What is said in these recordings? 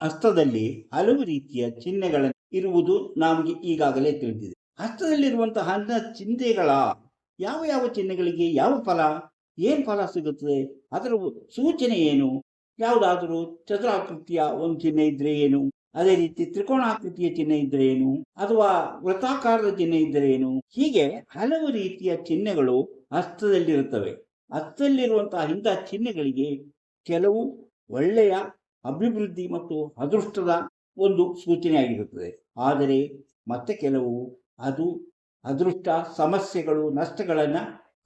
ಹಸ್ತದಲ್ಲಿ ಹಲವು ರೀತಿಯ ಚಿಹ್ನೆಗಳು ಇರುವುದು ನಮಗೆ ಈಗಾಗಲೇ ತಿಳಿದಿದೆ. ಹಸ್ತದಲ್ಲಿರುವಂತಹ ಚಿಹ್ನೆಗಳ ಯಾವ ಯಾವ ಚಿಹ್ನೆಗಳಿಗೆ ಯಾವ ಫಲ, ಏನು ಫಲ ಸಿಗುತ್ತದೆ, ಅದರ ಸೂಚನೆ ಏನು, ಯಾವುದಾದರೂ ಚತುರಾಕೃತಿಯ ಒಂದು ಚಿಹ್ನೆ ಇದ್ರೆ ಏನು, ಅದೇ ರೀತಿ ತ್ರಿಕೋಣಾಕೃತಿಯ ಚಿಹ್ನೆ ಇದ್ರೆ ಏನು, ಅಥವಾ ವೃತ್ತಾಕಾರದ ಚಿಹ್ನೆ ಇದ್ದರೆ ಏನು, ಹೀಗೆ ಹಲವು ರೀತಿಯ ಚಿಹ್ನೆಗಳು ಹಸ್ತದಲ್ಲಿರುತ್ತವೆ. ಹಸ್ತದಲ್ಲಿರುವಂತಹ ಇಂತಹ ಚಿಹ್ನೆಗಳಿಗೆ ಕೆಲವು ಒಳ್ಳೆಯ ಅಭಿವೃದ್ಧಿ ಮತ್ತು ಅದೃಷ್ಟದ ಒಂದು ಸೂಚನೆಯಾಗಿರುತ್ತದೆ. ಆದರೆ ಮತ್ತೆ ಕೆಲವು ಅದು ಅದೃಷ್ಟ ಸಮಸ್ಯೆಗಳು ನಷ್ಟಗಳನ್ನು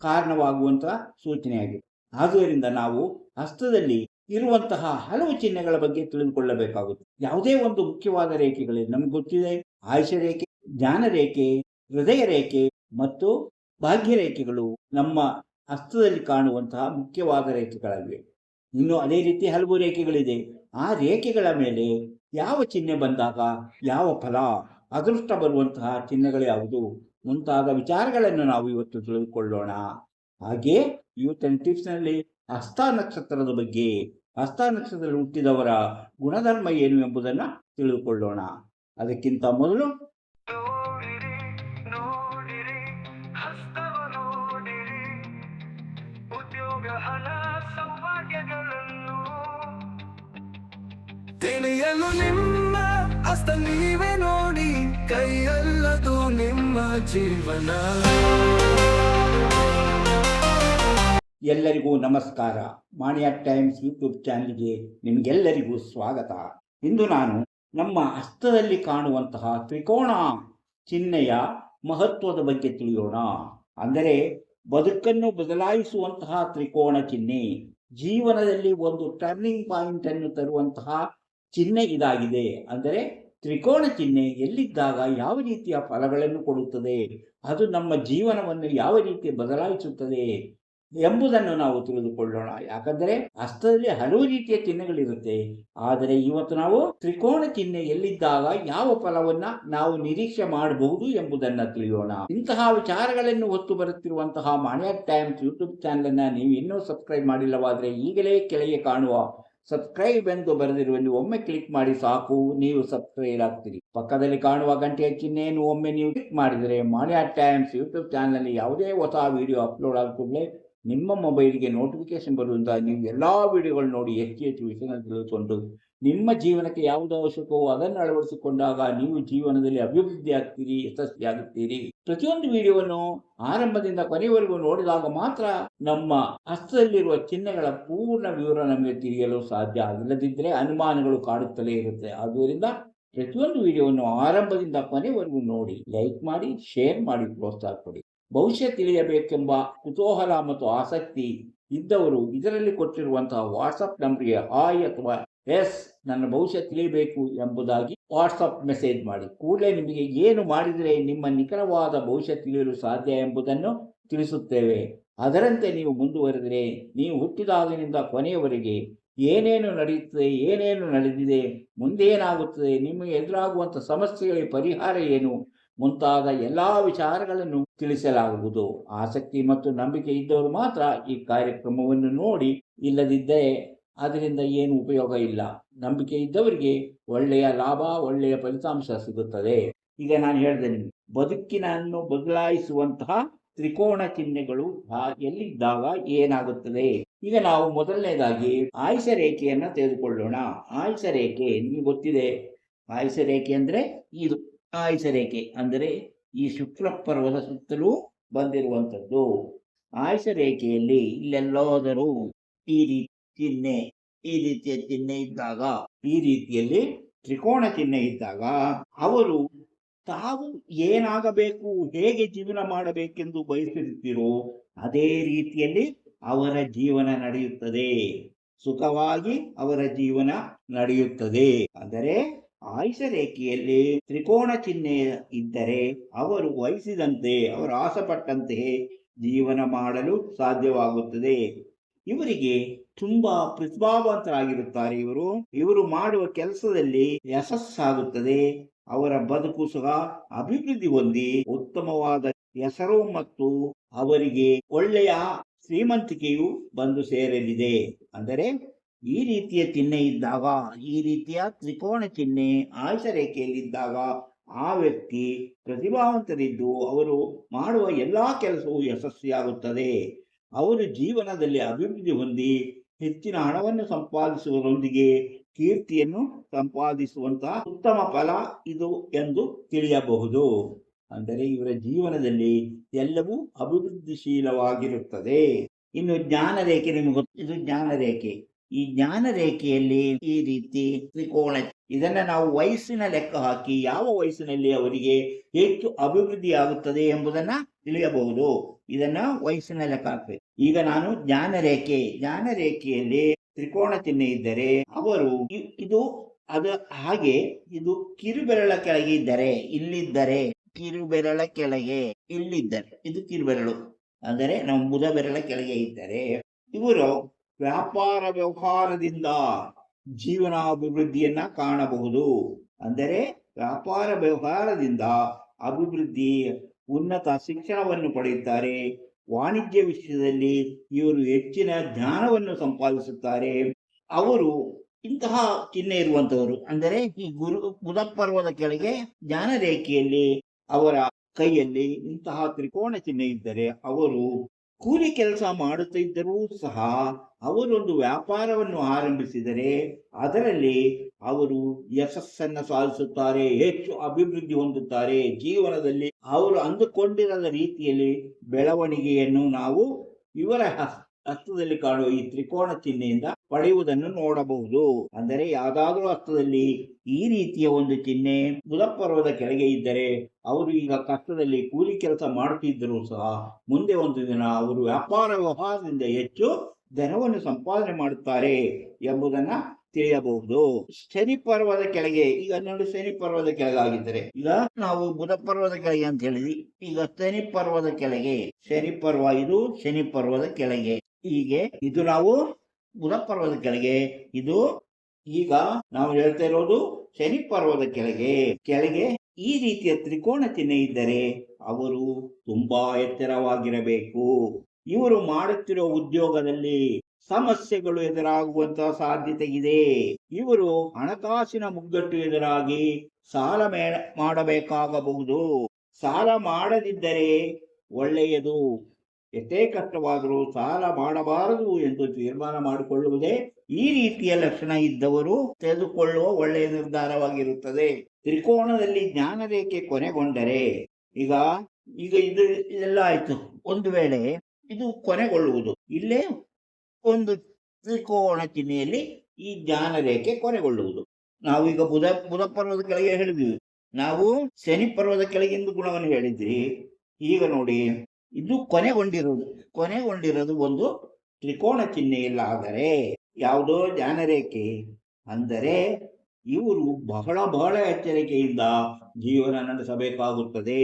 ಕಾರಣವಾಗುವಂತಹ ಸೂಚನೆಯಾಗಿದೆ. ಆದ್ದರಿಂದ ನಾವು ಹಸ್ತದಲ್ಲಿ ಇರುವಂತಹ ಹಲವು ಚಿಹ್ನೆಗಳ ಬಗ್ಗೆ ತಿಳಿದುಕೊಳ್ಳಬೇಕಾಗುತ್ತೆ. ಯಾವುದೇ ಒಂದು ಮುಖ್ಯವಾದ ರೇಖೆಗಳಿವೆ. ನಮ್ಗೆ ಗೊತ್ತಿದೆ, ಆಯುಷ ರೇಖೆ, ಜ್ಞಾನ ರೇಖೆ, ಹೃದಯ ರೇಖೆ ಮತ್ತು ಭಾಗ್ಯ ರೇಖೆಗಳು ನಮ್ಮ ಹಸ್ತದಲ್ಲಿ ಕಾಣುವಂತಹ ಮುಖ್ಯವಾದ ರೇಖೆಗಳಾಗಿವೆ. ಇನ್ನು ಅದೇ ರೀತಿ ಹಲವು ರೇಖೆಗಳಿದೆ. ಆ ರೇಖೆಗಳ ಮೇಲೆ ಯಾವ ಚಿಹ್ನೆ ಬಂದಾಗ ಯಾವ ಫಲ, ಅದೃಷ್ಟ ಬರುವಂತಹ ಚಿಹ್ನೆಗಳು ಯಾವುದು ಮುಂತಾದ ವಿಚಾರಗಳನ್ನು ನಾವು ಇವತ್ತು ತಿಳಿದುಕೊಳ್ಳೋಣ. ಹಾಗೆ ಇವತ್ತಿನ ಟಿಪ್ಸ್ನಲ್ಲಿ ಹಸ್ತ ನಕ್ಷತ್ರದ ಬಗ್ಗೆ, ಹಸ್ತ ನಕ್ಷತ್ರದಲ್ಲಿ ಹುಟ್ಟಿದವರ ಗುಣಧರ್ಮ ಏನು ಎಂಬುದನ್ನು ತಿಳಿದುಕೊಳ್ಳೋಣ. ಅದಕ್ಕಿಂತ ಮೊದಲು ತಿಳಿಯಲು ನಿಮ್ಮ ಹಸ್ತ ನೀವೇ ನೋಡಿ, ಕೈಯಲ್ಲದು ನಿಮ್ಮ ಜೀವನ. ಎಲ್ಲರಿಗೂ ನಮಸ್ಕಾರ. ಮಾಣಿಯ ಟೈಮ್ಸ್ ಯೂಟ್ಯೂಬ್ ಚಾನಲ್ಗೆ ನಿಮಗೆಲ್ಲರಿಗೂ ಸ್ವಾಗತ. ಇಂದು ನಾನು ನಮ್ಮ ಹಸ್ತದಲ್ಲಿ ಕಾಣುವಂತಹ ತ್ರಿಕೋಣ ಚಿಹ್ನೆಯ ಮಹತ್ವದ ಬಗ್ಗೆ ತಿಳಿಯೋಣ. ಅಂದರೆ ಬದುಕನ್ನು ಬದಲಾಯಿಸುವಂತಹ ತ್ರಿಕೋಣ ಚಿಹ್ನೆ, ಜೀವನದಲ್ಲಿ ಒಂದು ಟರ್ನಿಂಗ್ ಪಾಯಿಂಟ್ ಅನ್ನು ತರುವಂತಹ ಚಿಹ್ನೆ ಇದಾಗಿದೆ. ಅಂದರೆ ತ್ರಿಕೋಣ ಚಿಹ್ನೆ ಎಲ್ಲಿದ್ದಾಗ ಯಾವ ರೀತಿಯ ಫಲಗಳನ್ನು ಕೊಡುತ್ತದೆ, ಅದು ನಮ್ಮ ಜೀವನವನ್ನು ಯಾವ ರೀತಿ ಬದಲಾಯಿಸುತ್ತದೆ ಎಂಬುದನ್ನು ನಾವು ತಿಳಿದುಕೊಳ್ಳೋಣ. ಯಾಕಂದರೆ ಹಸ್ತದಲ್ಲಿ ಹಲವು ರೀತಿಯ ಚಿಹ್ನೆಗಳಿರುತ್ತೆ, ಆದರೆ ಇವತ್ತು ನಾವು ತ್ರಿಕೋಣ ಚಿಹ್ನೆ ಎಲ್ಲಿದ್ದಾಗ ಯಾವ ಫಲವನ್ನ ನಾವು ನಿರೀಕ್ಷೆ ಮಾಡಬಹುದು ಎಂಬುದನ್ನು ತಿಳಿಯೋಣ. ಇಂತಹ ವಿಚಾರಗಳನ್ನು ಹೊತ್ತು ಬರುತ್ತಿರುವಂತಹ ಮಾಣಿಯ ಟೈಮ್ಸ್ ಯೂಟ್ಯೂಬ್ ಚಾನಲ್ ಅನ್ನ ನೀವು ಇನ್ನೂ ಸಬ್ಸ್ಕ್ರೈಬ್ ಮಾಡಿಲ್ಲವಾದರೆ ಈಗಲೇ ಕೆಳಗೆ ಕಾಣುವ ಸಬ್ಸ್ಕ್ರೈಬ್ ಎಂದು ಬರೆದಿರುವಲ್ಲಿ ಒಮ್ಮೆ ಕ್ಲಿಕ್ ಮಾಡಿ ಸಾಕು, ನೀವು ಸಬ್ಸ್ಕ್ರೈಬ್ ಆಗ್ತೀರಿ. ಪಕ್ಕದಲ್ಲಿ ಕಾಣುವ ಗಂಟೆಯ ಚಿಹ್ನೆಯನ್ನು ಒಮ್ಮೆ ನೀವು ಕ್ಲಿಕ್ ಮಾಡಿದರೆ ಮಾಣಿಯ ಟೈಮ್ಸ್ ಯೂಟ್ಯೂಬ್ ಚಾನಲ್ನಲ್ಲಿ ಯಾವುದೇ ಹೊಸ ವಿಡಿಯೋ ಅಪ್ಲೋಡ್ ಆಗುತ್ತಲೇ ನಿಮ್ಮ ಮೊಬೈಲ್ಗೆ ನೋಟಿಫಿಕೇಶನ್ ಬರುವುದರಿಂದ ನೀವು ಎಲ್ಲ ವಿಡಿಯೋಗಳು ನೋಡಿ ಹೆಚ್ಚು ಹೆಚ್ಚು ವಿಷಯಗಳನ್ನು ತಿಳಿದುಕೊಂಡು ನಿಮ್ಮ ಜೀವನಕ್ಕೆ ಯಾವುದು ಅವಶ್ಯಕವೋ ಅದನ್ನು ಅಳವಡಿಸಿಕೊಂಡಾಗ ನೀವು ಜೀವನದಲ್ಲಿ ಅಭಿವೃದ್ಧಿ ಆಗ್ತೀರಿ, ಯಶಸ್ವಿಯಾಗುತ್ತೀರಿ. ಪ್ರತಿಯೊಂದು ವಿಡಿಯೋವನ್ನು ಆರಂಭದಿಂದ ಕೊನೆಯವರೆಗೂ ನೋಡಿದಾಗ ಮಾತ್ರ ನಮ್ಮ ಹಸ್ತದಲ್ಲಿರುವ ಚಿಹ್ನೆಗಳ ಪೂರ್ಣ ವಿವರ ನಮಗೆ ತಿಳಿಯಲು ಸಾಧ್ಯ. ಇಲ್ಲದಿದ್ದರೆ ಅನುಮಾನಗಳು ಕಾಡುತ್ತಲೇ ಇರುತ್ತೆ. ಆದ್ದರಿಂದ ಪ್ರತಿಯೊಂದು ವಿಡಿಯೋವನ್ನು ಆರಂಭದಿಂದ ಕೊನೆಯವರೆಗೂ ನೋಡಿ, ಲೈಕ್ ಮಾಡಿ, ಶೇರ್ ಮಾಡಿ, ಪ್ರೋತ್ಸಾಹ ಕೊಡಿ. ಭವಿಷ್ಯ ತಿಳಿಯಬೇಕೆಂಬ ಕುತೂಹಲ ಮತ್ತು ಆಸಕ್ತಿ ಇದ್ದವರು ಇದರಲ್ಲಿ ಕೊಟ್ಟಿರುವಂತಹ ವಾಟ್ಸಪ್ ನಂಬರ್ಗೆ ಹಾಯ್ ಅಥವಾ ಎಸ್ ನನ್ನ ಭವಿಷ್ಯ ತಿಳಿಯಬೇಕು ಎಂಬುದಾಗಿ ವಾಟ್ಸಪ್ ಮೆಸೇಜ್ ಮಾಡಿ. ಕೂಡಲೇ ನಿಮಗೆ ಏನು ಮಾಡಿದರೆ ನಿಮ್ಮ ನಿಖರವಾದ ಭವಿಷ್ಯ ತಿಳಿಯಲು ಸಾಧ್ಯ ಎಂಬುದನ್ನು ತಿಳಿಸುತ್ತೇವೆ. ಅದರಂತೆ ನೀವು ಮುಂದುವರೆದರೆ ನೀವು ಹುಟ್ಟಿದಾಗಿನಿಂದ ಕೊನೆಯವರೆಗೆ ಏನೇನು ನಡೆಯುತ್ತದೆ, ಏನೇನು ನಡೆದಿದೆ, ಮುಂದೇನಾಗುತ್ತದೆ, ನಿಮಗೆ ಎದುರಾಗುವಂಥ ಸಮಸ್ಯೆಗಳಿಗೆ ಪರಿಹಾರ ಏನು ಮುಂತಾದ ಎಲ್ಲ ವಿಚಾರಗಳನ್ನು ತಿಳಿಸಲಾಗುವುದು. ಆಸಕ್ತಿ ಮತ್ತು ನಂಬಿಕೆ ಇದ್ದವರು ಮಾತ್ರ ಈ ಕಾರ್ಯಕ್ರಮವನ್ನು ನೋಡಿ, ಇಲ್ಲದಿದ್ದರೆ ಅದರಿಂದ ಏನು ಉಪಯೋಗ ಇಲ್ಲ. ನಂಬಿಕೆ ಇದ್ದವರಿಗೆ ಒಳ್ಳೆಯ ಲಾಭ, ಒಳ್ಳೆಯ ಫಲಿತಾಂಶ ಸಿಗುತ್ತದೆ. ಈಗ ನಾನು ಹೇಳಿದೆ, ನಿಮಗೆ ಬದುಕಿನನ್ನು ಬದಲಾಯಿಸುವಂತಹ ತ್ರಿಕೋಣ ಚಿಹ್ನೆಗಳು ಎಲ್ಲಿದ್ದಾಗ ಏನಾಗುತ್ತದೆ. ಈಗ ನಾವು ಮೊದಲನೇದಾಗಿ ಆಯುಷ ರೇಖೆಯನ್ನು ತೆಗೆದುಕೊಳ್ಳೋಣ. ಆಯುಷ ರೇಖೆ ನಿಮಗೆ ಗೊತ್ತಿದೆ. ಆಯುಷ ರೇಖೆ ಅಂದರೆ ಇದು ಆಯುಷ ರೇಖೆ ಅಂದರೆ ಈ ಶುಕ್ಲ ಪರ್ವದ ಸುತ್ತಲೂ ಬಂದಿರುವಂಥದ್ದು. ಆಯುಷ ರೇಖೆಯಲ್ಲಿ ಇಲ್ಲೆಲ್ಲೋದರೂ ಈ ರೀತಿ ಚಿಹ್ನೆ, ಈ ರೀತಿಯ ಚಿಹ್ನೆ ಇದ್ದಾಗ, ಈ ರೀತಿಯಲ್ಲಿ ತ್ರಿಕೋಣ ಚಿಹ್ನೆ ಇದ್ದಾಗ ಅವರು ತಾವು ಏನಾಗಬೇಕು, ಹೇಗೆ ಜೀವನ ಮಾಡಬೇಕೆಂದು ಬಯಸಿರುತ್ತೀರೋ ಅದೇ ರೀತಿಯಲ್ಲಿ ಅವರ ಜೀವನ ನಡೆಯುತ್ತದೆ, ಸುಖವಾಗಿ ಅವರ ಜೀವನ ನಡೆಯುತ್ತದೆ. ಅಂದರೆ ಆಯುಷ ರೇಖೆಯಲ್ಲಿ ತ್ರಿಕೋಣ ಚಿಹ್ನೆ ಇದ್ದರೆ ಅವರು ವಹಿಸಿದಂತೆ, ಅವರು ಆಸೆಪಟ್ಟಂತೆಯೇ ಜೀವನ ಮಾಡಲು ಸಾಧ್ಯವಾಗುತ್ತದೆ. ಇವರಿಗೆ ತುಂಬಾ ಪ್ರತಿಭಾವಂತರಾಗಿರುತ್ತಾರೆ. ಇವರು ಮಾಡುವ ಕೆಲಸದಲ್ಲಿ ಯಶಸ್ಸಾಗುತ್ತದೆ. ಅವರ ಬದುಕು ಸಹ ಅಭಿವೃದ್ಧಿ ಹೊಂದಿ ಉತ್ತಮವಾದ ಹೆಸರು ಮತ್ತು ಅವರಿಗೆ ಒಳ್ಳೆಯ ಶ್ರೀಮಂತಿಕೆಯು ಬಂದು ಸೇರಲಿದೆ. ಅಂದರೆ ಈ ರೀತಿಯ ಚಿಹ್ನೆ ಇದ್ದಾಗ, ಈ ರೀತಿಯ ತ್ರಿಕೋಣ ಚಿಹ್ನೆ ಆಯುಷ ರೇಖೆಯಲ್ಲಿದ್ದಾಗ ಆ ವ್ಯಕ್ತಿ ಪ್ರತಿಭಾವಂತರಿದ್ದು ಅವರು ಮಾಡುವ ಎಲ್ಲಾ ಕೆಲಸವೂ ಯಶಸ್ವಿಯಾಗುತ್ತದೆ. ಅವರು ಜೀವನದಲ್ಲಿ ಅಭಿವೃದ್ಧಿ ಹೊಂದಿ ಹೆಚ್ಚಿನ ಹಣವನ್ನು ಸಂಪಾದಿಸುವುದರೊಂದಿಗೆ ಕೀರ್ತಿಯನ್ನು ಸಂಪಾದಿಸುವಂತಹ ಉತ್ತಮ ಫಲ ಇದು ಎಂದು ತಿಳಿಯಬಹುದು. ಅಂದರೆ ಇವರ ಜೀವನದಲ್ಲಿ ಎಲ್ಲವೂ ಅಭಿವೃದ್ಧಿಶೀಲವಾಗಿರುತ್ತದೆ. ಇನ್ನು ಜ್ಞಾನ ರೇಖೆ ನಿಮಗೆ ಇದು ಜ್ಞಾನ ರೇಖೆ. ಈ ಜ್ಞಾನ ರೇಖೆಯಲ್ಲಿ ಈ ರೀತಿ ತ್ರಿಕೋಣ, ಇದನ್ನ ನಾವು ವಯಸ್ಸಿನ ಲೆಕ್ಕ ಹಾಕಿ ಯಾವ ವಯಸ್ಸಿನಲ್ಲಿ ಅವರಿಗೆ ಹೆಚ್ಚು ಅಭಿವೃದ್ಧಿ ಆಗುತ್ತದೆ ಎಂಬುದನ್ನ ತಿಳಿಯಬಹುದು. ಇದನ್ನ ವಯಸ್ಸಿನ ಲೆಕ್ಕ ಹಾಕಬೇಕು. ಈಗ ನಾನು ಜ್ಞಾನ ರೇಖೆಯಲ್ಲಿ ತ್ರಿಕೋಣ ಚಿಹ್ನೆ ಇದ್ದರೆ ಅವರು ಇದು ಅದು ಹಾಗೆ ಇದು ಕಿರುಬೆರಳ ಕೆಳಗೆ ಇದ್ದರೆ, ಇಲ್ಲಿದ್ದರೆ ಕಿರುಬೆರಳ ಕೆಳಗೆ, ಇಲ್ಲಿದ್ದರೆ ಇದು ಕಿರುಬೆರಳು ಅಂದರೆ ನಮ್ಮ ಬುಧ ಬೆರಳ ಕೆಳಗೆ ಇದ್ದರೆ ಇವರು ವ್ಯಾಪಾರ ವ್ಯವಹಾರದಿಂದ ಜೀವನಾಭಿವೃದ್ಧಿಯನ್ನ ಕಾಣಬಹುದು. ಅಂದರೆ ವ್ಯಾಪಾರ ವ್ಯವಹಾರದಿಂದ ಅಭಿವೃದ್ಧಿ, ಉನ್ನತ ಶಿಕ್ಷಣವನ್ನು ಪಡೆಯುತ್ತಾರೆ. ವಾಣಿಜ್ಯ ವಿಷಯದಲ್ಲಿ ಇವರು ಹೆಚ್ಚಿನ ಜ್ಞಾನವನ್ನು ಸಂಪಾದಿಸುತ್ತಾರೆ. ಅವರು ಇಂತಹ ಚಿಹ್ನೆ ಇರುವಂತವರು, ಅಂದರೆ ಈ ಬುಧ ಪರ್ವದ ಕೆಳಗೆ ಜ್ಞಾನ ರೇಖೆಯಲ್ಲಿ ಅವರ ಕೈಯಲ್ಲಿ ಇಂತಹ ತ್ರಿಕೋಣ ಚಿಹ್ನೆ ಇದ್ದರೆ ಅವರು ಕೂಲಿ ಕೆಲಸ ಮಾಡುತ್ತಿದ್ದರೂ ಸಹ ಅವರೊಂದು ವ್ಯಾಪಾರವನ್ನು ಆರಂಭಿಸಿದರೆ ಅದರಲ್ಲಿ ಅವರು ಯಶಸ್ಸನ್ನು ಸಾಧಿಸುತ್ತಾರೆ, ಹೆಚ್ಚು ಅಭಿವೃದ್ಧಿ ಹೊಂದುತ್ತಾರೆ. ಜೀವನದಲ್ಲಿ ಅವರು ಅಂದುಕೊಂಡಿರದ ರೀತಿಯಲ್ಲಿ ಬೆಳವಣಿಗೆಯನ್ನು ನಾವು ಇವರ ಹಸ್ತದಲ್ಲಿ ಕಾಣುವ ಈ ತ್ರಿಕೋಣ ಚಿಹ್ನೆಯಿಂದ ಪಡೆಯುವುದನ್ನು ನೋಡಬಹುದು. ಅಂದರೆ ಯಾವುದಾದ್ರೂ ಹಸ್ತದಲ್ಲಿ ಈ ರೀತಿಯ ಒಂದು ಚಿಹ್ನೆ ಬುಧ ಪರ್ವದ ಕೆಳಗೆ ಇದ್ದರೆ ಅವರು ಈಗ ಕಷ್ಟದಲ್ಲಿ ಕೂಲಿ ಕೆಲಸ ಮಾಡುತ್ತಿದ್ದರೂ ಸಹ ಮುಂದೆ ಒಂದು ದಿನ ಅವರು ವ್ಯಾಪಾರ ವ್ಯವಹಾರದಿಂದ ಹೆಚ್ಚು ಧನವನ್ನು ಸಂಪಾದನೆ ಮಾಡುತ್ತಾರೆ ಎಂಬುದನ್ನ ತಿಳಿಯಬಹುದು. ಶನಿ ಪರ್ವದ ಕೆಳಗೆ, ಈಗ ನೋಡಿ ಶನಿ ಪರ್ವದ ಕೆಳಗೆ ಆಗಿದ್ದರೆ, ಈಗ ನಾವು ಬುಧ ಪರ್ವದ ಕೆಳಗೆ ಅಂತ ಹೇಳಿದ್ವಿ, ಈಗ ಶನಿ ಪರ್ವದ ಕೆಳಗೆ, ಶನಿ ಪರ್ವ ಇದು ಶನಿ ಪರ್ವದ ಕೆಳಗೆ, ಹೀಗೆ ಇದು ನಾವು ಬುಧ ಪರ್ವದ ಕೆಳಗೆ, ಇದು ಈಗ ನಾವು ಹೇಳ್ತಾ ಇರೋದು ಶನಿ ಪರ್ವದ ಕೆಳಗೆ ಈ ರೀತಿಯ ತ್ರಿಕೋಣ ಚಿಹ್ನೆ ಇದ್ದರೆ ಅವರು ತುಂಬಾ ಎಚ್ಚರವಾಗಿರಬೇಕು. ಇವರು ಮಾಡುತ್ತಿರುವ ಉದ್ಯೋಗದಲ್ಲಿ ಸಮಸ್ಯೆಗಳು ಎದುರಾಗುವಂತಹ ಸಾಧ್ಯತೆ ಇದೆ. ಇವರು ಹಣಕಾಸಿನ ಮುಗ್ಗಟ್ಟು ಎದುರಾಗಿ ಸಾಲ ಮಾಡಬೇಕಾಗಬಹುದು. ಸಾಲ ಮಾಡದಿದ್ದರೆ ಒಳ್ಳೆಯದು. ಎಷ್ಟೇ ಕಷ್ಟವಾದರೂ ಸಾಲ ಮಾಡಬಾರದು ಎಂದು ತೀರ್ಮಾನ ಮಾಡಿಕೊಳ್ಳುವುದೇ ಈ ರೀತಿಯ ಲಕ್ಷಣ ಇದ್ದವರು ತೆಗೆದುಕೊಳ್ಳುವ ಒಳ್ಳೆಯ ನಿರ್ಧಾರವಾಗಿರುತ್ತದೆ. ತ್ರಿಕೋಣದಲ್ಲಿ ಜ್ಞಾನ ರೇಖೆ ಕೊನೆಗೊಂಡರೆ, ಈಗ ಇದೆಲ್ಲ ಆಯ್ತು. ಒಂದು ವೇಳೆ ಇದು ಕೊನೆಗೊಳ್ಳುವುದು, ಇಲ್ಲೇ ಒಂದು ತ್ರಿಕೋಣ ಚಿಹ್ನೆಯಲ್ಲಿ ಈ ಜ್ಞಾನ ರೇಖೆ ಕೊನೆಗೊಳ್ಳುವುದು. ನಾವು ಈಗ ಬುಧ ಪರ್ವದ ಕೆಳಗೆ ಹೇಳಿದ್ವಿ, ನಾವು ಶನಿ ಪರ್ವದ ಕೆಳಗಿಂದು ಗುಣವನ್ನು ಹೇಳಿದ್ವಿ. ಈಗ ನೋಡಿ ಇದು ಕೊನೆಗೊಂಡಿರೋದು ಒಂದು ತ್ರಿಕೋಣ ಚಿಹ್ನೆಯಲ್ಲಾದರೆ ಯಾವುದೋ ಜ್ಞಾನ ರೇಖೆ, ಅಂದರೆ ಇವರು ಬಹಳ ಎಚ್ಚರಿಕೆಯಿಂದ ಜೀವನ ನಡೆಸಬೇಕಾಗುತ್ತದೆ.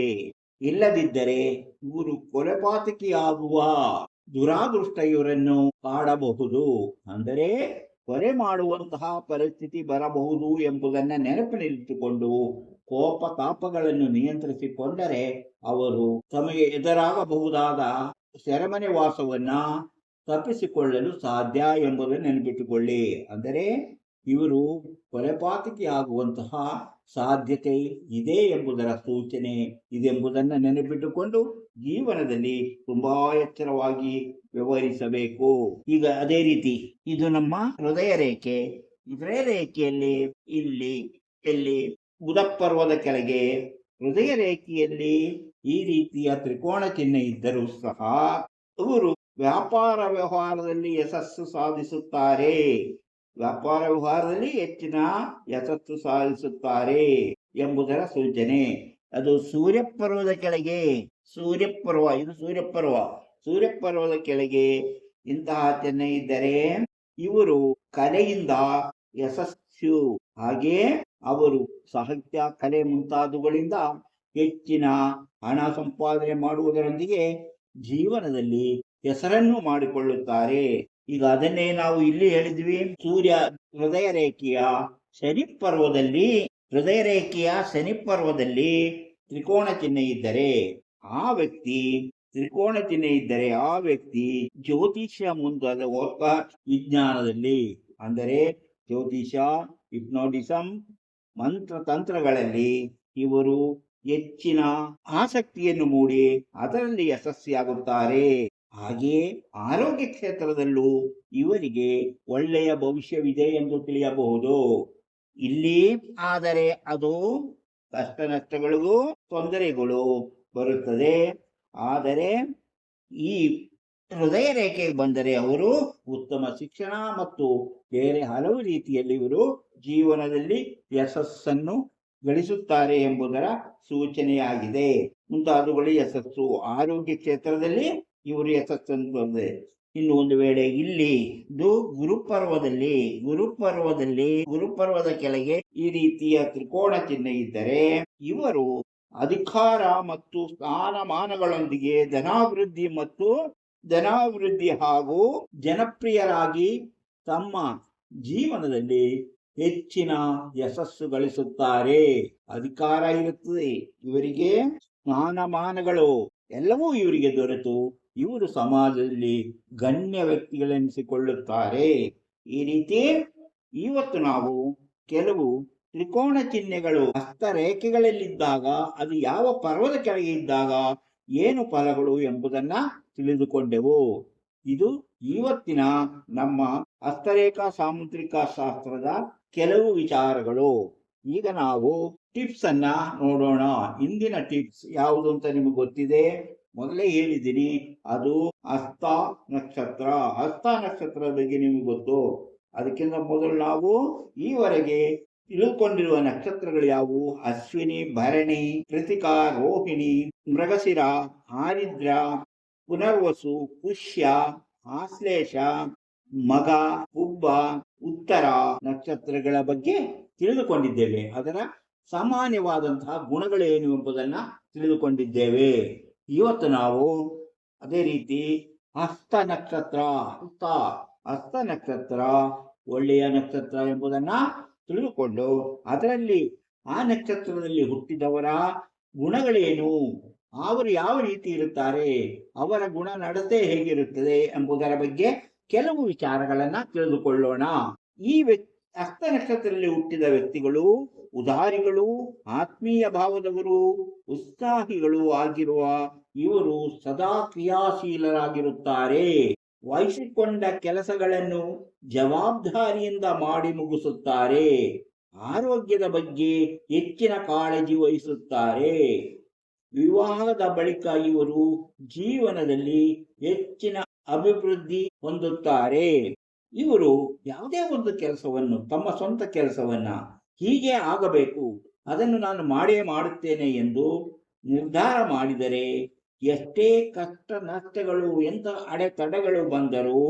ಇಲ್ಲದಿದ್ದರೆ ಇವರು ಕೊಲೆಪಾತಕಿಯಾಗುವ ದುರಾದೃಷ್ಟ ಇವರನ್ನು ಕಾಡಬಹುದು. ಅಂದರೆ ಕೊಲೆ ಮಾಡುವಂತಹ ಪರಿಸ್ಥಿತಿ ಬರಬಹುದು ಎಂಬುದನ್ನು ನೆನಪಿನಲ್ಲಿಟ್ಟುಕೊಂಡು ಕೋಪ ತಾಪಗಳನ್ನು ನಿಯಂತ್ರಿಸಿಕೊಂಡರೆ ಅವರು ತಮಗೆ ಎದುರಾಗಬಹುದಾದ ಸೆರೆಮನೆ ವಾಸವನ್ನ ತಪ್ಪಿಸಿಕೊಳ್ಳಲು ಸಾಧ್ಯ ಎಂಬುದನ್ನು ನೆನಪಿಟ್ಟುಕೊಳ್ಳಿ. ಅಂದರೆ ಇವರು ಕೊಲೆಪಾತಕಿ ಆಗುವಂತಹ ಸಾಧ್ಯತೆ ಇದೆ ಎಂಬುದರ ಸೂಚನೆ ಇದೆಂಬುದನ್ನು ನೆನಪಿಟ್ಟುಕೊಂಡು ಜೀವನದಲ್ಲಿ ತುಂಬಾ ಎಚ್ಚರವಾಗಿ ವ್ಯವಹರಿಸಬೇಕು. ಈಗ ಅದೇ ರೀತಿ ಇದು ನಮ್ಮ ಹೃದಯ ರೇಖೆ. ಹೃದಯ ರೇಖೆಯಲ್ಲಿ ಇಲ್ಲಿ ಬುಧ ಪರ್ವದ ಕೆಳಗೆ ಹೃದಯ ರೇಖೆಯಲ್ಲಿ ಈ ರೀತಿಯ ತ್ರಿಕೋಣ ಚಿಹ್ನೆ ಇದ್ದರೂ ಸಹ ಇವರು ವ್ಯಾಪಾರ ವ್ಯವಹಾರದಲ್ಲಿ ಯಶಸ್ಸು ಸಾಧಿಸುತ್ತಾರೆ. ವ್ಯಾಪಾರ ವ್ಯವಹಾರದಲ್ಲಿ ಹೆಚ್ಚಿನ ಯಶಸ್ಸು ಸಾಧಿಸುತ್ತಾರೆ ಎಂಬುದರ ಸೂಚನೆ. ಅದು ಸೂರ್ಯಪರ್ವದ ಕೆಳಗೆ, ಇದು ಸೂರ್ಯಪರ್ವದ ಕೆಳಗೆ ಇಂತಹ ಚಿಹ್ನೆ ಇದ್ದರೆ ಇವರು ಕಲೆಯಿಂದ ಯಶಸ್ಸು, ಹಾಗೆ ಅವರು ಸಾಹಿತ್ಯ, ಕಲೆ ಮುಂತಾದವುಗಳಿಂದ ಹೆಚ್ಚಿನ ಹಣ ಸಂಪಾದನೆ ಮಾಡುವುದರೊಂದಿಗೆ ಜೀವನದಲ್ಲಿ ಹೆಸರನ್ನು ಮಾಡಿಕೊಳ್ಳುತ್ತಾರೆ. ಈಗ ಅದನ್ನೇ ನಾವು ಇಲ್ಲಿ ಹೇಳಿದ್ವಿ. ಸೂರ್ಯ ಹೃದಯ ರೇಖೆಯ ಶನಿ ಪರ್ವದಲ್ಲಿ ತ್ರಿಕೋಣ ಚಿಹ್ನೆ ಇದ್ದರೆ ಆ ವ್ಯಕ್ತಿ ಜ್ಯೋತಿಷ್ಯ ಮುಂತಾದ ವಿಜ್ಞಾನದಲ್ಲಿ ಅಂದರೆ ಜ್ಯೋತಿಷ, ಹಿಪ್ನೋಟಿಸಂ, ಮಂತ್ರತಂತ್ರಗಳಲ್ಲಿ ಇವರು ಹೆಚ್ಚಿನ ಆಸಕ್ತಿಯನ್ನು ಮೂಡಿ ಅದರಲ್ಲಿ ಯಶಸ್ವಿಯಾಗುತ್ತಾರೆ. ಹಾಗೆಯೇ ಆರೋಗ್ಯ ಕ್ಷೇತ್ರದಲ್ಲೂ ಇವರಿಗೆ ಒಳ್ಳೆಯ ಭವಿಷ್ಯವಿದೆ ಎಂದು ತಿಳಿಯಬಹುದು. ಇಲ್ಲಿ ಆದರೆ ಅದು ಕಷ್ಟ ನಷ್ಟಗಳಿಗೂ ತೊಂದರೆಗಳು ಬರುತ್ತದೆ. ಆದರೆ ಈ ಹೃದಯ ರೇಖೆಗೆ ಬಂದರೆ ಅವರು ಉತ್ತಮ ಶಿಕ್ಷಣ ಮತ್ತು ಬೇರೆ ಹಲವು ರೀತಿಯಲ್ಲಿ ಇವರು ಜೀವನದಲ್ಲಿ ಯಶಸ್ಸನ್ನು ಗಳಿಸುತ್ತಾರೆ ಎಂಬುದರ ಸೂಚನೆಯಾಗಿದೆ. ಮುಂತಾದವುಗಳು ಯಶಸ್ಸು. ಆರೋಗ್ಯ ಕ್ಷೇತ್ರದಲ್ಲಿ ಇವರು ಯಶಸ್ಸನ್ನು ಬಂದಿದೆ. ಇನ್ನು ಒಂದು ವೇಳೆ ಇಲ್ಲಿ ಇದು ಗುರುಪರ್ವದ ಕೆಳಗೆ ಈ ರೀತಿಯ ತ್ರಿಕೋಣ ಚಿಹ್ನೆ ಇದ್ದರೆ ಇವರು ಅಧಿಕಾರ ಮತ್ತು ಸ್ಥಾನಮಾನಗಳೊಂದಿಗೆ ಧನಾಭಿವೃದ್ಧಿ ಹಾಗೂ ಜನಪ್ರಿಯರಾಗಿ ತಮ್ಮ ಜೀವನದಲ್ಲಿ ಹೆಚ್ಚಿನ ಯಶಸ್ಸು ಗಳಿಸುತ್ತಾರೆ. ಅಧಿಕಾರ ಇರುತ್ತದೆ ಇವರಿಗೆ, ಸ್ಥಾನಮಾನಗಳು ಎಲ್ಲವೂ ಇವರಿಗೆ ದೊರೆತು ಇವರು ಸಮಾಜದಲ್ಲಿ ಗಣ್ಯ ವ್ಯಕ್ತಿಗಳೆನಿಸಿಕೊಳ್ಳುತ್ತಾರೆ. ಈ ರೀತಿ ಇವತ್ತು ನಾವು ಕೆಲವು ತ್ರಿಕೋಣ ಚಿಹ್ನೆಗಳು ಹಸ್ತರೇಖೆಗಳಲ್ಲಿದ್ದಾಗ ಅದು ಯಾವ ಪರ್ವದ ಕೆಳಗೆ ಇದ್ದಾಗ ಏನು ಫಲಗಳು ಎಂಬುದನ್ನ ತಿಳಿದುಕೊಂಡೆವು. ಇದು ಇವತ್ತಿನ ನಮ್ಮ ಹಸ್ತರೇಖಾ ಸಾಮುದ್ರಿಕ ಶಾಸ್ತ್ರದ ಕೆಲವು ವಿಚಾರಗಳು. ಈಗ ನಾವು ಟಿಪ್ಸ್ ಅನ್ನ ನೋಡೋಣ. ಇಂದಿನ ಟಿಪ್ಸ್ ಯಾವುದು ಅಂತ ನಿಮಗೆ ಗೊತ್ತಿದೆ, ಮೊದಲೇ ಹೇಳಿದ್ದೀನಿ. ಅದು ಹಸ್ತ ನಕ್ಷತ್ರ. ಹಸ್ತ ನಕ್ಷತ್ರದ ಬಗ್ಗೆ ನಿಮಗೆ ಗೊತ್ತು. ಅದಕ್ಕಿಂತ ಮೊದಲು ನಾವು ಈವರೆಗೆ ತಿಳ್ಕೊಂಡಿರುವ ನಕ್ಷತ್ರಗಳು ಯಾವುವು? ಅಶ್ವಿನಿ, ಭರಣಿ, ಕೃತಿಕಾ, ರೋಹಿಣಿ, ಮೃಗಶಿರ, ಆರಿದ್ರ, ಪುನರ್ವಸು, ಪುಷ್ಯ, ಆಶ್ಲೇಷ, ಮಗ, ಪುಬ್ಬ, ಉತ್ತರ ನಕ್ಷತ್ರಗಳ ಬಗ್ಗೆ ತಿಳಿದುಕೊಂಡಿದ್ದೇವೆ. ಅದರ ಸಾಮಾನ್ಯವಾದಂತಹ ಗುಣಗಳೇನು ಎಂಬುದನ್ನ ತಿಳಿದುಕೊಂಡಿದ್ದೇವೆ. ಇವತ್ತು ನಾವು ಅದೇ ರೀತಿ ಹಸ್ತ ನಕ್ಷತ್ರ ಒಳ್ಳೆಯ ನಕ್ಷತ್ರ ಎಂಬುದನ್ನ ತಿಳಿದುಕೊಂಡು ಅದರಲ್ಲಿ ಆ ನಕ್ಷತ್ರದಲ್ಲಿ ಹುಟ್ಟಿದವರ ಗುಣಗಳೇನು, ಅವರು ಯಾವ ರೀತಿ ಇರುತ್ತಾರೆ, ಅವರ ಗುಣ ನಡತೆ ಹೇಗಿರುತ್ತದೆ ಎಂಬುದರ ಬಗ್ಗೆ ಕೆಲವು ವಿಚಾರಗಳನ್ನ ತಿಳಿದುಕೊಳ್ಳೋಣ. ಈ ಹಸ್ತ ನಕ್ಷತ್ರದಲ್ಲಿ ಹುಟ್ಟಿದ ವ್ಯಕ್ತಿಗಳು ಉದಾರಿಗಳು, ಆತ್ಮೀಯ ಭಾವದವರು, ಉತ್ಸಾಹಿಗಳು ಆಗಿರುವ ಇವರು ಸದಾ ಕ್ರಿಯಾಶೀಲರಾಗಿರುತ್ತಾರೆ. ವಹಿಸಿಕೊಂಡ ಕೆಲಸಗಳನ್ನು ಜವಾಬ್ದಾರಿಯಿಂದ ಮಾಡಿ ಮುಗಿಸುತ್ತಾರೆ. ಆರೋಗ್ಯದ ಬಗ್ಗೆ ಹೆಚ್ಚಿನ ಕಾಳಜಿ ವಹಿಸುತ್ತಾರೆ. ವಿವಾಹದ ಬಳಿಕ ಇವರು ಜೀವನದಲ್ಲಿ ಹೆಚ್ಚಿನ ಅಭಿವೃದ್ಧಿ ಹೊಂದುತ್ತಾರೆ. ಇವರು ಯಾವುದೇ ಒಂದು ಕೆಲಸವನ್ನು, ತಮ್ಮ ಸ್ವಂತ ಕೆಲಸವನ್ನ ಹೀಗೆ ಆಗಬೇಕು, ಅದನ್ನು ನಾನು ಮಾಡೇ ಮಾಡುತ್ತೇನೆ ಎಂದು ನಿರ್ಧಾರ ಮಾಡಿದರೆ ಎಷ್ಟೇ ಕಷ್ಟ ನಷ್ಟಗಳು, ಎಂಥ ಅಡೆತಡೆಗಳು ಬಂದರೂ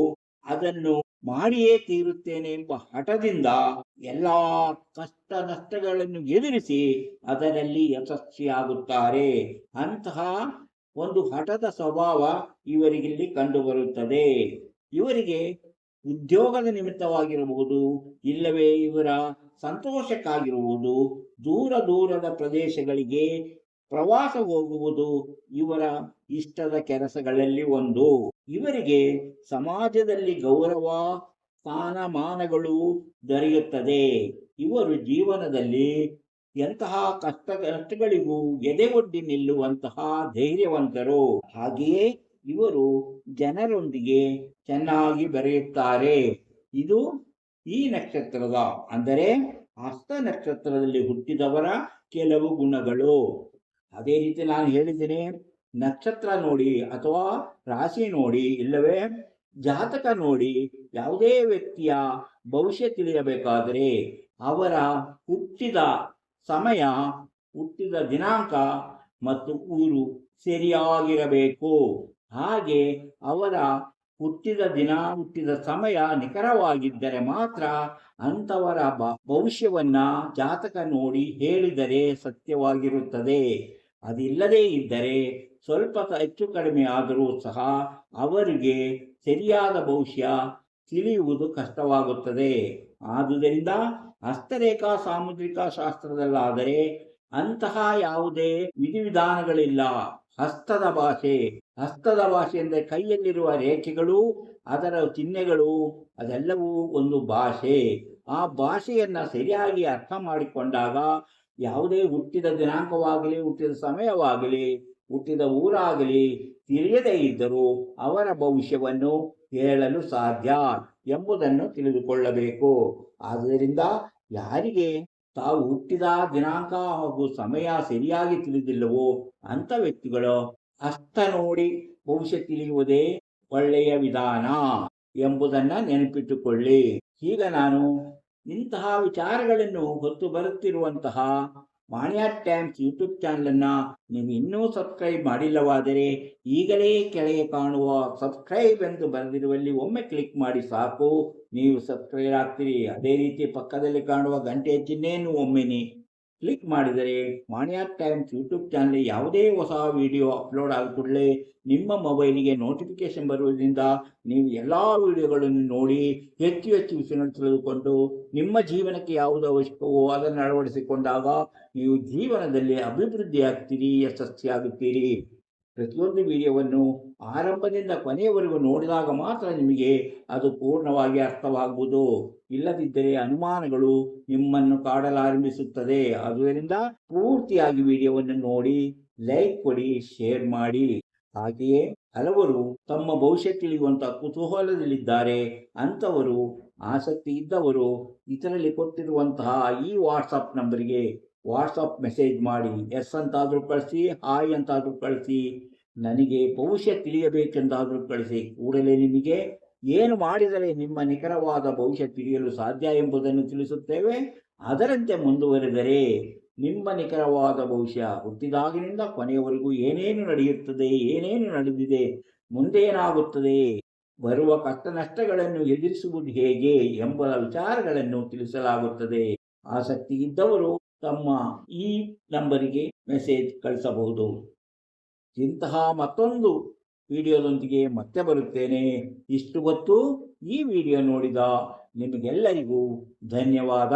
ಅದನ್ನು ಮಾಡಿಯೇ ತೀರುತ್ತೇನೆ ಎಂಬ ಹಠದಿಂದ ಎಲ್ಲಾ ಕಷ್ಟ ನಷ್ಟಗಳನ್ನು ಎದುರಿಸಿ ಅದರಲ್ಲಿ ಯಶಸ್ವಿಯಾಗುತ್ತಾರೆ. ಅಂತಹ ಒಂದು ಹಠದ ಸ್ವಭಾವ ಇವರಿಗಿಲ್ಲಿ ಕಂಡುಬರುತ್ತದೆ. ಇವರಿಗೆ ಉದ್ಯೋಗದ ನಿಮಿತ್ತವಾಗಿರಬಹುದು, ಇಲ್ಲವೇ ಇವರ ಸಂತೋಷಕ್ಕಾಗಿರುವುದು, ದೂರದ ಪ್ರದೇಶಗಳಿಗೆ ಪ್ರವಾಸ ಹೋಗುವುದು ಇವರ ಇಷ್ಟದ ಕೆಲಸಗಳಲ್ಲಿ ಒಂದು. ಇವರಿಗೆ ಸಮಾಜದಲ್ಲಿ ಗೌರವ, ಸ್ಥಾನಮಾನಗಳು ದೊರೆಯುತ್ತದೆ. ಇವರು ಜೀವನದಲ್ಲಿ ಎಂತಹ ಕಷ್ಟಗಳಿಗೂ ಎದೆಗೊಡ್ಡಿ ನಿಲ್ಲುವಂತಹ ಧೈರ್ಯವಂತರು. ಹಾಗೆಯೇ ಇವರು ಜನರೊಂದಿಗೆ ಚೆನ್ನಾಗಿ ಬೆರೆಯುತ್ತಾರೆ. ಇದು ಈ ನಕ್ಷತ್ರದ, ಅಂದರೆ ಹಸ್ತ ನಕ್ಷತ್ರದಲ್ಲಿ ಹುಟ್ಟಿದವರ ಕೆಲವು ಗುಣಗಳು. ಅದೇ ರೀತಿ ನಾನು ಹೇಳಿದ್ದೇನೆ, ನಕ್ಷತ್ರ ನೋಡಿ ಅಥವಾ ರಾಶಿ ನೋಡಿ ಇಲ್ಲವೇ ಜಾತಕ ನೋಡಿ ಯಾವುದೇ ವ್ಯಕ್ತಿಯ ಭವಿಷ್ಯ ತಿಳಿಯಬೇಕಾದರೆ ಅವರ ಹುಟ್ಟಿದ ಸಮಯ, ಹುಟ್ಟಿದ ದಿನಾಂಕ ಮತ್ತು ಊರು ಸರಿಯಾಗಿರಬೇಕು. ಹಾಗೆ ಅವರ ಹುಟ್ಟಿದ ದಿನ, ಹುಟ್ಟಿದ ಸಮಯ ನಿಖರವಾಗಿದ್ದರೆ ಮಾತ್ರ ಅಂಥವರ ಭವಿಷ್ಯವನ್ನ ಜಾತಕ ನೋಡಿ ಹೇಳಿದರೆ ಸತ್ಯವಾಗಿರುತ್ತದೆ. ಅದಿಲ್ಲದೇ ಇದ್ದರೆ ಸ್ವಲ್ಪ ಹೆಚ್ಚು ಕಡಿಮೆ ಆದರೂ ಸಹ ಅವರಿಗೆ ಸರಿಯಾದ ಭವಿಷ್ಯ ತಿಳಿಯುವುದು ಕಷ್ಟವಾಗುತ್ತದೆ. ಆದುದರಿಂದ ಹಸ್ತರೇಖಾ ಸಾಮುದ್ರಿಕ ಶಾಸ್ತ್ರದಲ್ಲಾದರೆ ಅಂತಹ ಯಾವುದೇ ವಿಧಿವಿಧಾನಗಳಿಲ್ಲ. ಹಸ್ತದ ಭಾಷೆ ಅಂದರೆ ಕೈಯಲ್ಲಿರುವ ರೇಖೆಗಳು, ಅದರ ಚಿಹ್ನೆಗಳು ಅದೆಲ್ಲವೂ ಒಂದು ಭಾಷೆ. ಆ ಭಾಷೆಯನ್ನು ಸರಿಯಾಗಿ ಅರ್ಥ ಮಾಡಿಕೊಂಡಾಗ ಯಾವುದೇ ಹುಟ್ಟಿದ ದಿನಾಂಕವಾಗಲಿ, ಹುಟ್ಟಿದ ಸಮಯವಾಗಲಿ, ಹುಟ್ಟಿದ ಊರಾಗಲಿ ತಿಳಿಯದೇ ಇದ್ದರೂ ಅವರ ಭವಿಷ್ಯವನ್ನು ಹೇಳಲು ಸಾಧ್ಯ ಎಂಬುದನ್ನು ತಿಳಿದುಕೊಳ್ಳಬೇಕು. ಆದ್ದರಿಂದ ಯಾರಿಗೆ ತಾವು ಹುಟ್ಟಿದ ದಿನಾಂಕ ಹಾಗೂ ಸಮಯ ಸರಿಯಾಗಿ ತಿಳಿದಿಲ್ಲವೋ ಅಂಥ ವ್ಯಕ್ತಿಗಳು ಹಸ್ತ ನೋಡಿ ಭವಿಷ್ಯ ತಿಳಿಯುವುದೇ ಒಳ್ಳೆಯ ವಿಧಾನ ಎಂಬುದನ್ನು ನೆನಪಿಟ್ಟುಕೊಳ್ಳಿ. ಈಗ ನಾನು ಇಂತಹ ವಿಚಾರಗಳನ್ನು ಹೊತ್ತು ಬರುತ್ತಿರುವಂತಹ ಮಾಣಿಯಾಟ್ ಟೈಮ್ಸ್ ಯೂಟ್ಯೂಬ್ ಚಾನಲನ್ನು ನೀವು ಇನ್ನೂ ಸಬ್ಸ್ಕ್ರೈಬ್ ಮಾಡಿಲ್ಲವಾದರೆ ಈಗಲೇ ಕೆಳಗೆ ಕಾಣುವ ಸಬ್ಸ್ಕ್ರೈಬ್ ಎಂದು ಬರೆದಿರುವಲ್ಲಿ ಒಮ್ಮೆ ಕ್ಲಿಕ್ ಮಾಡಿ ಸಾಕು, ನೀವು ಸಬ್ಸ್ಕ್ರೈಬ್ ಆಗ್ತೀರಿ. ಅದೇ ರೀತಿ ಪಕ್ಕದಲ್ಲಿ ಕಾಣುವ ಗಂಟೆಯ ಚಿಹ್ನೆಯನ್ನು ಒಮ್ಮೆ ಕ್ಲಿಕ್ ಮಾಡಿದರೆ ಮಾಣಿಯಾಟ್ ಟೈಮ್ಸ್ ಯೂಟ್ಯೂಬ್ ಚಾನಲ್ ಯಾವುದೇ ಹೊಸ ವಿಡಿಯೋ ಅಪ್ಲೋಡ್ ಆದ ಕೂಡಲೇ ನಿಮ್ಮ ಮೊಬೈಲಿಗೆ ನೋಟಿಫಿಕೇಶನ್ ಬರುವುದರಿಂದ ನೀವು ಎಲ್ಲ ವಿಡಿಯೋಗಳನ್ನು ನೋಡಿ ಹೆಚ್ಚು ಹೆಚ್ಚು ವಿಷಯಗಳನ್ನು ತಿಳಿದುಕೊಂಡು ನಿಮ್ಮ ಜೀವನಕ್ಕೆ ಯಾವುದು ಅವಶ್ಯಕವೋ ಅದನ್ನು ಅಳವಡಿಸಿಕೊಂಡಾಗ ನೀವು ಜೀವನದಲ್ಲಿ ಅಭಿವೃದ್ಧಿಯಾಗ್ತೀರಿ, ಯಶಸ್ವಿಯಾಗುತ್ತೀರಿ. ಪ್ರತಿಯೊಂದು ವಿಡಿಯೋವನ್ನು ಆರಂಭದಿಂದ ಕೊನೆಯವರೆಗೂ ನೋಡಿದಾಗ ಮಾತ್ರ ನಿಮಗೆ ಅದು ಪೂರ್ಣವಾಗಿ ಅರ್ಥವಾಗುವುದು. ಇಲ್ಲದಿದ್ದರೆ ಅನುಮಾನಗಳು ನಿಮ್ಮನ್ನು ಕಾಡಲಾರಂಭಿಸುತ್ತದೆ. ಆದ್ದರಿಂದ ಪೂರ್ತಿಯಾಗಿ ವಿಡಿಯೋವನ್ನು ನೋಡಿ, ಲೈಕ್ ಕೊಡಿ, ಶೇರ್ ಮಾಡಿ. ಹಾಗೆಯೇ ಹಲವರು ತಮ್ಮ ಭವಿಷ್ಯ ತಿಳಿಯುವಂತಹ ಕುತೂಹಲದಲ್ಲಿದ್ದಾರೆ. ಅಂಥವರು, ಆಸಕ್ತಿ ಇದ್ದವರು ಇದರಲ್ಲಿ ಕೊಟ್ಟಿರುವಂತಹ ಈ ವಾಟ್ಸಪ್ ನಂಬರ್ಗೆ ವಾಟ್ಸಪ್ ಮೆಸೇಜ್ ಮಾಡಿ. ಎಸ್ ಅಂತಾದರೂ ಕಳಿಸಿ, ಹಾಯ್ ಅಂತಾದರೂ ಕಳಿಸಿ, ನನಗೆ ಭವಿಷ್ಯ ತಿಳಿಯಬೇಕೆಂದಾದರೂ ಕಳಿಸಿ. ಕೂಡಲೇ ನಿಮಗೆ ಏನು ಮಾಡಿದರೆ ನಿಮ್ಮ ನಿಖರವಾದ ಭವಿಷ್ಯ ತಿಳಿಯಲು ಸಾಧ್ಯ ಎಂಬುದನ್ನು ತಿಳಿಸುತ್ತೇವೆ. ಅದರಂತೆ ಮುಂದುವರೆದರೆ ನಿಮ್ಮ ನಿಖರವಾದ ಭವಿಷ್ಯ ಹುಟ್ಟಿದಾಗಿನಿಂದ ಕೊನೆಯವರೆಗೂ ಏನೇನು ನಡೆಯುತ್ತದೆ, ಏನೇನು ನಡೆದಿದೆ, ಮುಂದೇನಾಗುತ್ತದೆ, ಬರುವ ಕಷ್ಟ ನಷ್ಟಗಳನ್ನು ಎದುರಿಸುವುದು ಹೇಗೆ ಎಂಬ ವಿಚಾರಗಳನ್ನು ತಿಳಿಸಲಾಗುತ್ತದೆ. ಆಸಕ್ತಿ ಇದ್ದವರು ತಮ್ಮ ಈ ನಂಬರಿಗೆ ಮೆಸೇಜ್ ಕಳಿಸಬಹುದು. ಇಂತಹ ಮತ್ತೊಂದು ವಿಡಿಯೋದೊಂದಿಗೆ ಮತ್ತೆ ಬರುತ್ತೇನೆ. ಇಷ್ಟು ಹೊತ್ತು ಈ ವಿಡಿಯೋ ನೋಡಿದ ನಿಮಗೆಲ್ಲರಿಗೂ ಧನ್ಯವಾದ.